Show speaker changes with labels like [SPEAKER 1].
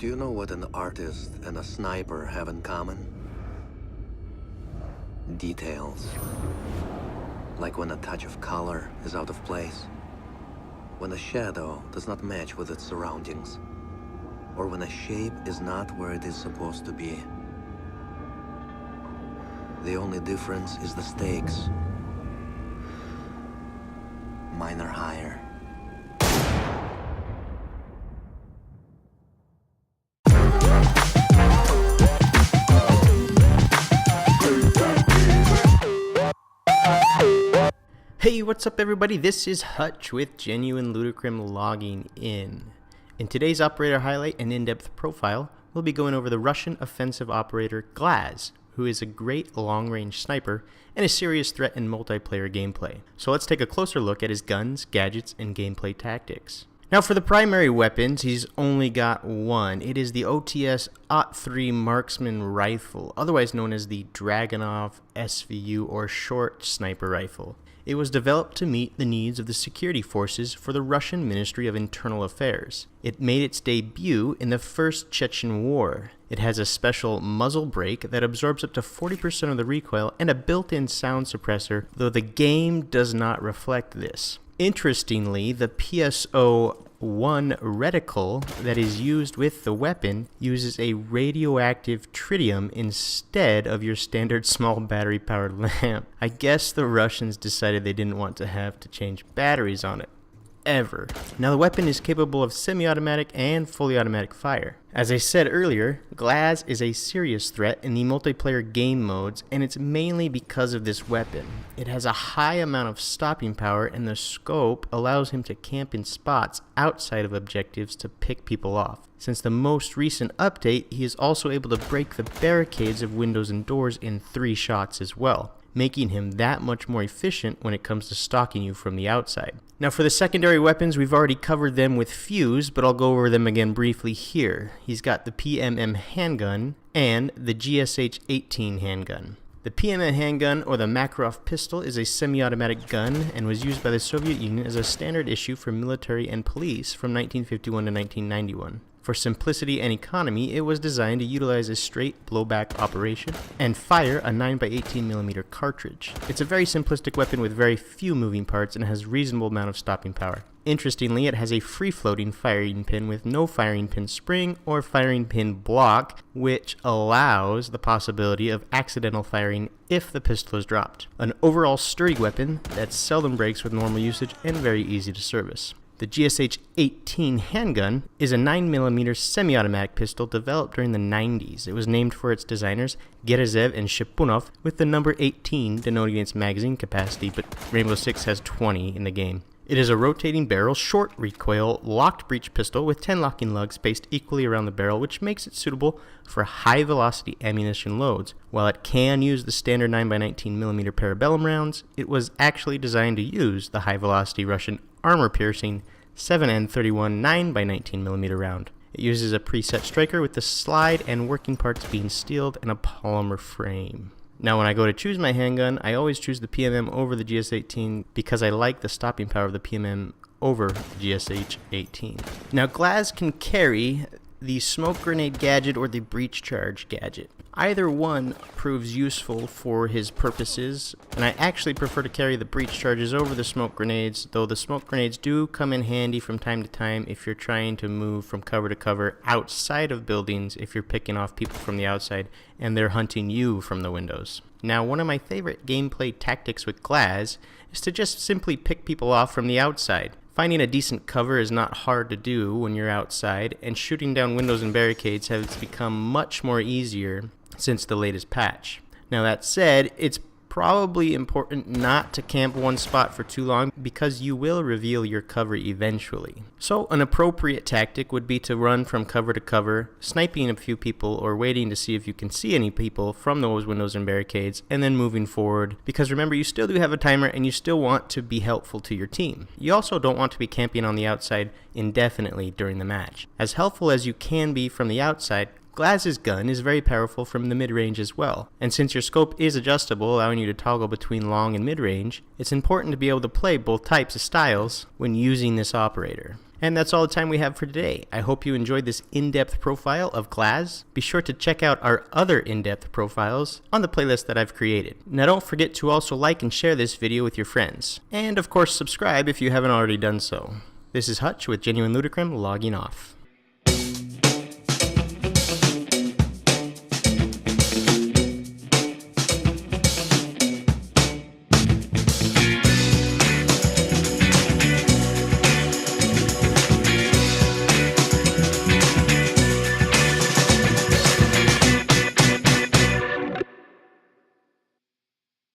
[SPEAKER 1] Do you know what an artist and a sniper have in common? Details. Like when a touch of color is out of place, when a shadow does not match with its surroundings, or when a shape is not where it is supposed to be. The only difference is the stakes. Mine are higher.
[SPEAKER 2] Hey, what's up everybody? This is Hutch with Genuine Ludicrum logging in. In today's operator highlight and in-depth profile, we'll be going over the Russian offensive operator Glaz, who is a great long-range sniper and a serious threat in multiplayer gameplay. So let's take a closer look at his guns, gadgets, and gameplay tactics. Now for the primary weapons, he's only got one. It is the OTS OT-3 Marksman Rifle, otherwise known as the Dragunov SVU or Short Sniper Rifle. It was developed to meet the needs of the security forces for the Russian Ministry of Internal Affairs. It made its debut in the First Chechen War. It has a special muzzle brake that absorbs up to 40% of the recoil and a built-in sound suppressor, though the game does not reflect this. Interestingly, the PSO-1 reticle that is used with the weapon uses a radioactive tritium instead of your standard small battery-powered lamp. I guess the Russians decided they didn't want to have to change batteries on it. Ever. Now the weapon is capable of semi-automatic and fully automatic fire. As I said earlier, Glaz is a serious threat in the multiplayer game modes, and it's mainly because of this weapon. It has a high amount of stopping power, and the scope allows him to camp in spots outside of objectives to pick people off. Since the most recent update, he is also able to break the barricades of windows and doors in 3 shots as well, making him that much more efficient when it comes to stalking you from the outside. Now for the secondary weapons, we've already covered them with Fuse, but I'll go over them again briefly here. He's got the PMM handgun and the GSH-18 handgun. The PMM handgun, or the Makarov pistol, is a semi-automatic gun and was used by the Soviet Union as a standard issue for military and police from 1951 to 1991. For simplicity and economy, it was designed to utilize a straight blowback operation and fire a 9x18mm cartridge. It's a very simplistic weapon with very few moving parts and has reasonable amount of stopping power. Interestingly, it has a free-floating firing pin with no firing pin spring or firing pin block, which allows the possibility of accidental firing if the pistol is dropped. An overall sturdy weapon that seldom breaks with normal usage and very easy to service. The GSH-18 handgun is a 9mm semi-automatic pistol developed during the 90s. It was named for its designers, Gerezev and Shipunov, with the number 18 denoting its magazine capacity, but Rainbow Six has 20 in the game. It is a rotating barrel, short recoil, locked breech pistol with 10 locking lugs spaced equally around the barrel, which makes it suitable for high-velocity ammunition loads. While it can use the standard 9x19mm parabellum rounds, it was actually designed to use the high-velocity Russian armor-piercing 7N31 9x19mm round. It uses a preset striker with the slide and working parts being steeled and a polymer frame. Now when I go to choose my handgun, I always choose the PMM over the GS-18 because I like the stopping power of the PMM over the GSH-18. Now Glaz can carry the smoke grenade gadget or the breach charge gadget. Either one proves useful for his purposes, and I actually prefer to carry the breach charges over the smoke grenades, though the smoke grenades do come in handy from time to time if you're trying to move from cover to cover outside of buildings, if you're picking off people from the outside and they're hunting you from the windows. Now, one of my favorite gameplay tactics with Glaz is to just simply pick people off from the outside. Finding a decent cover is not hard to do when you're outside, and shooting down windows and barricades has become much more easier since the latest patch. Now that said, it's probably important not to camp one spot for too long because you will reveal your cover eventually. So an appropriate tactic would be to run from cover to cover, sniping a few people or waiting to see if you can see any people from those windows and barricades, and then moving forward, because remember, you still do have a timer and you still want to be helpful to your team. You also don't want to be camping on the outside indefinitely during the match. As helpful as you can be from the outside, Glaz's gun is very powerful from the mid-range as well, and since your scope is adjustable, allowing you to toggle between long and mid-range, it's important to be able to play both types of styles when using this operator. And that's all the time we have for today. I hope you enjoyed this in-depth profile of Glaz. Be sure to check out our other in-depth profiles on the playlist that I've created. Now don't forget to also like and share this video with your friends. And of course subscribe if you haven't already done so. This is Hutch with Genuine Ludicrum logging off.